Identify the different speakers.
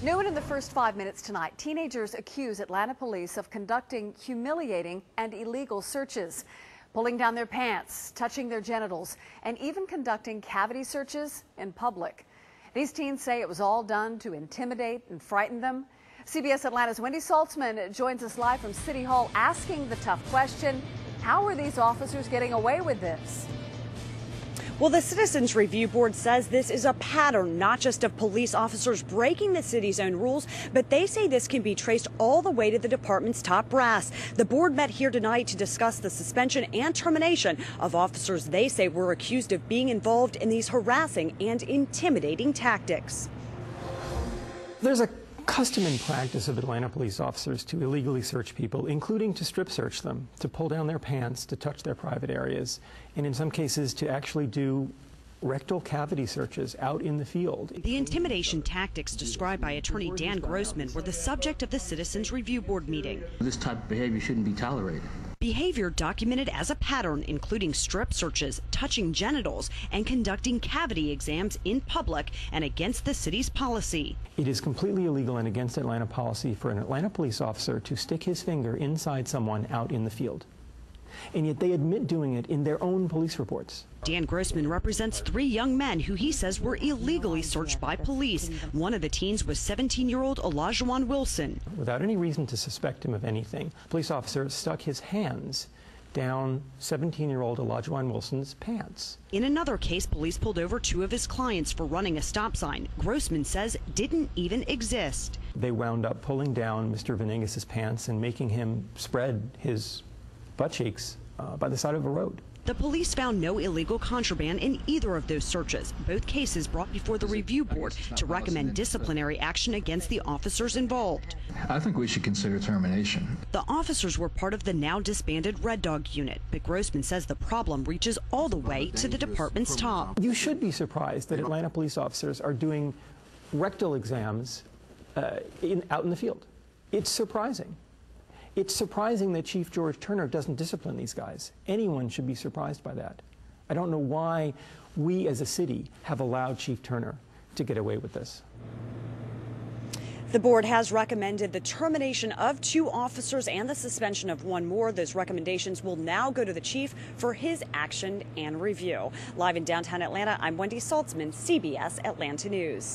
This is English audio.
Speaker 1: New and in the first 5 minutes tonight, teenagers accuse Atlanta police of conducting humiliating and illegal searches, pulling down their pants, touching their genitals, and even conducting cavity searches in public. These teens say it was all done to intimidate and frighten them. CBS Atlanta's Wendy Saltzman joins us live from City Hall asking the tough question, how are these officers getting away with this?
Speaker 2: Well, the Citizens Review Board says this is a pattern, not just of police officers breaking the city's own rules, but they say this can be traced all the way to the department's top brass. The board met here tonight to discuss the suspension and termination of officers they say were accused of being involved in these harassing and intimidating tactics.
Speaker 3: There's a custom and practice of Atlanta police officers to illegally search people, including to strip search them, to pull down their pants, to touch their private areas, and in some cases to actually do rectal cavity searches out in the field.
Speaker 2: The intimidation tactics described by Attorney Dan Grossman were the subject of the Citizens Review Board meeting.
Speaker 4: This type of behavior shouldn't be tolerated.
Speaker 2: Behavior documented as a pattern, including strip searches, touching genitals, and conducting cavity exams in public and against the city's policy.
Speaker 3: It is completely illegal and against Atlanta policy for an Atlanta police officer to stick his finger inside someone out in the field. And yet they admit doing it in their own police reports.
Speaker 2: Dan Grossman represents 3 young men who he says were illegally searched by police. One of the teens was 17-year-old Olajuwon Wilson.
Speaker 3: Without any reason to suspect him of anything, a police officer stuck his hands down 17-year-old Olajuwon Wilson's pants.
Speaker 2: In another case, police pulled over 2 of his clients for running a stop sign Grossman says didn't even exist.
Speaker 3: They wound up pulling down Mr. Venegas's pants and making him spread his butt cheeks by the side of a road.
Speaker 2: The police found no illegal contraband in either of those searches. Both cases brought before the review board to recommend disciplinary action against the officers involved.
Speaker 4: I think we should consider termination.
Speaker 2: The officers were part of the now disbanded Red Dog unit, but Grossman says the problem reaches all the way to the department's top.
Speaker 3: You should be surprised that Atlanta police officers are doing rectal exams out in the field. It's surprising. It's surprising that Chief George Turner doesn't discipline these guys. Anyone should be surprised by that. I don't know why we as a city have allowed Chief Turner to get away with this.
Speaker 2: The board has recommended the termination of 2 officers and the suspension of 1 more. Those recommendations will now go to the chief for his action and review. Live in downtown Atlanta, I'm Wendy Saltzman, CBS Atlanta News.